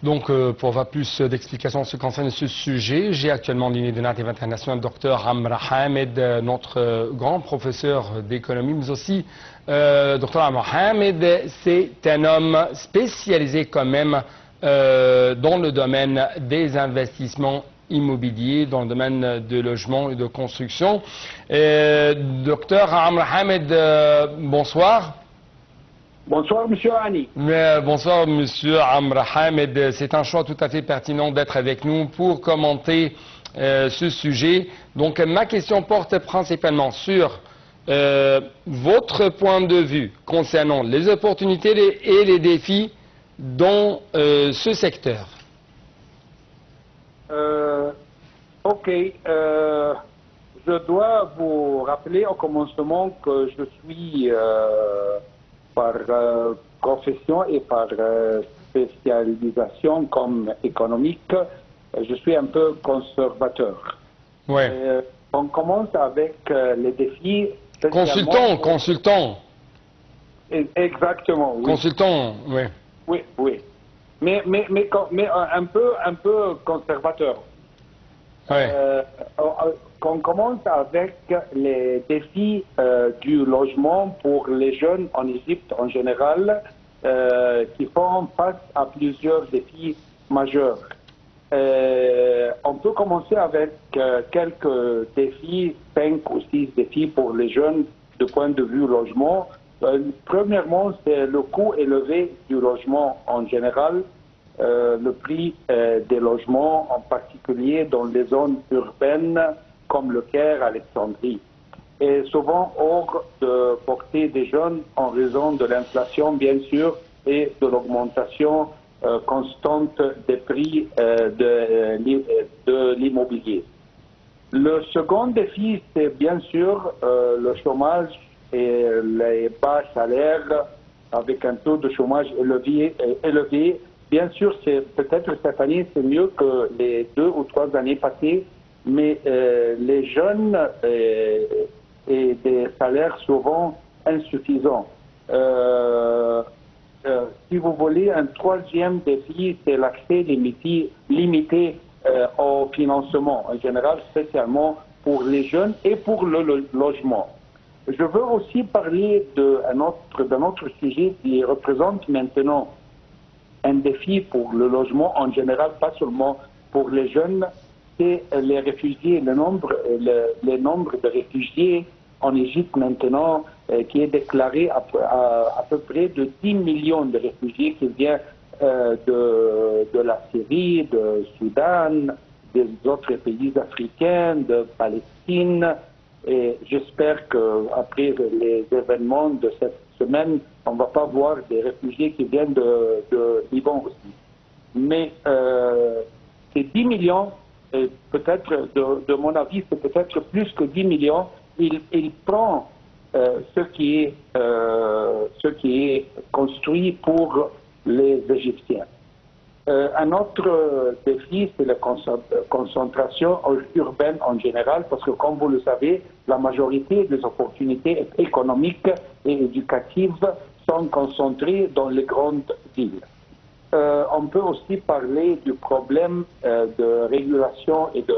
Donc, pour avoir plus d'explications en ce qui concerne ce sujet, j'ai actuellement en ligne de Native International Dr Amr Hamed, notre grand professeur d'économie, mais aussi Dr Amr Hamed, c'est un homme spécialisé quand même dans le domaine des investissements immobiliers, dans le domaine de logement et de construction. Dr Amr Hamed, bonsoir. Bonsoir, Monsieur Hani. Bonsoir, Monsieur Amr Hamed. C'est un choix tout à fait pertinent d'être avec nous pour commenter ce sujet. Donc, ma question porte principalement sur votre point de vue concernant les opportunités et les défis dans ce secteur. Ok. Je dois vous rappeler au commencement que je suis par profession et par spécialisation comme économique, je suis un peu conservateur. Ouais. On commence avec les défis. Consultant. Exactement, oui. Consultant, oui. Oui. Mais un peu conservateur. Ouais. On commence avec les défis du logement pour les jeunes en Égypte en général, qui font face à plusieurs défis majeurs. On peut commencer avec quelques défis, 5 ou 6 défis pour les jeunes de point de vue logement. Premièrement, c'est le coût élevé du logement en général. Le prix des logements, en particulier dans les zones urbaines comme le Caire, Alexandrie, est souvent hors de portée des jeunes en raison de l'inflation, bien sûr, et de l'augmentation constante des prix de l'immobilier. Le second défi, c'est bien sûr le chômage et les bas salaires avec un taux de chômage élevé. Bien sûr, peut-être cette année, c'est mieux que les 2 ou 3 années passées, mais les jeunes et des salaires souvent insuffisants. Si vous voulez, un troisième défi, c'est l'accès limité au financement, en général, spécialement pour les jeunes et pour le logement. Je veux aussi parler d'un autre sujet qui représente maintenant un défi pour le logement en général, pas seulement pour les jeunes, c'est les réfugiés, le nombre de réfugiés en Égypte maintenant qui est déclaré à peu près de 10 millions de réfugiés qui viennent de la Syrie, de Soudan, des autres pays africains, de Palestine. Et j'espère qu'après les événements de cette semaine, on ne va pas voir des réfugiés qui viennent de Liban aussi. Mais ces 10 millions, peut-être, de mon avis, c'est peut-être plus que 10 millions, il prend ce qui est construit pour les Égyptiens. Un autre défi, c'est la concentration urbaine en général, parce que comme vous le savez, la majorité des opportunités économiques et éducatives sont concentrées dans les grandes villes. On peut aussi parler du problème de régulation et de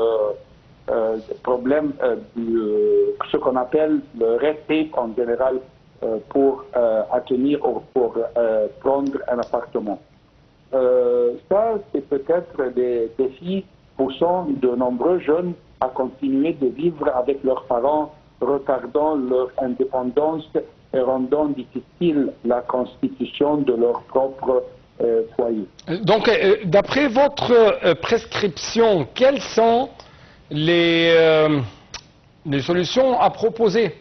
problème de ce qu'on appelle le red tape en général pour atteindre ou pour prendre un appartement. Ça, c'est peut-être des défis poussant de nombreux jeunes à continuer de vivre avec leurs parents, retardant leur indépendance et rendant difficile la constitution de leur propre foyer. Donc, d'après votre prescription, quelles sont les solutions à proposer?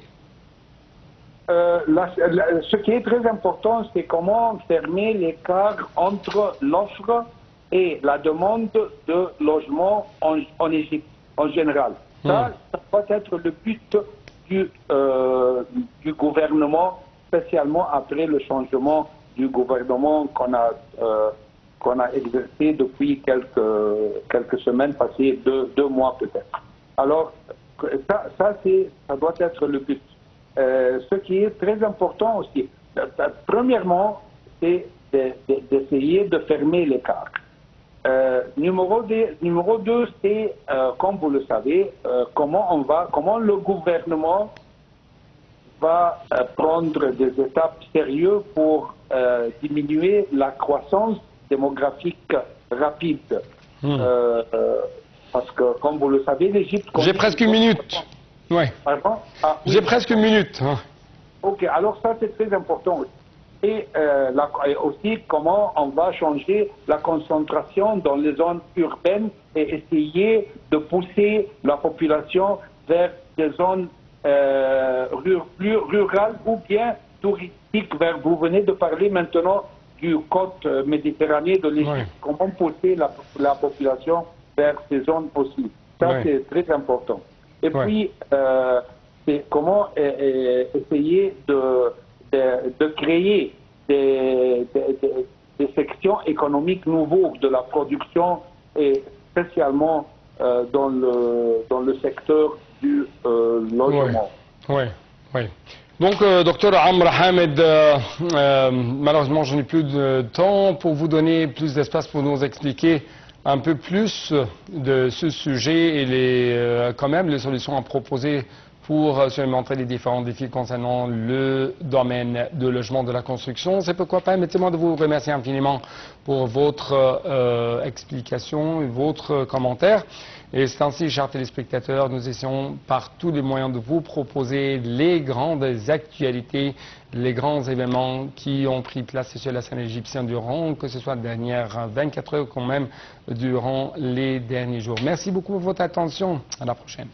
Ce qui est très important, c'est comment fermer l'écart entre l'offre et la demande de logement en Égypte, en général. Ça doit être le but du gouvernement, spécialement après le changement du gouvernement qu'on a exercé depuis quelques semaines passées, 2 mois peut-être. Alors, ça doit être le but. Ce qui est très important aussi, premièrement, c'est d'essayer de fermer l'écart. Numéro 2, c'est, comme vous le savez, comment le gouvernement va prendre des étapes sérieuses pour diminuer la croissance démographique rapide. Parce que, comme vous le savez, l'Égypte... J'ai presque une minute. Ouais. Pardon? Ah, oui. J'ai presque une minute. Ok, alors ça c'est très important. Et aussi comment on va changer la concentration dans les zones urbaines et essayer de pousser la population vers des zones plus rurales ou bien touristiques. Vous venez de parler maintenant du côte méditerranée de l'Égypte. Oui. Comment pousser la population vers ces zones aussi. Ça, oui. C'est très important. Et oui. Puis, c'est comment essayer de créer des sections économiques nouveaux de la production et spécialement dans le secteur du logement. Oui, oui. Donc, docteur Amr Hamed, malheureusement, je n'ai plus de temps pour vous donner plus d'espace pour nous expliquer un peu plus de ce sujet et quand même les solutions à proposer pour surmonter les différents défis concernant le domaine de logement, de la construction. C'est pourquoi permettez-moi de vous remercier infiniment pour votre explication et votre commentaire. Et c'est ainsi, chers téléspectateurs, nous essayons par tous les moyens de vous proposer les grandes actualités, les grands événements qui ont pris place sur la scène égyptienne durant, que ce soit les dernières 24 heures, quand même durant les derniers jours. Merci beaucoup pour votre attention. À la prochaine.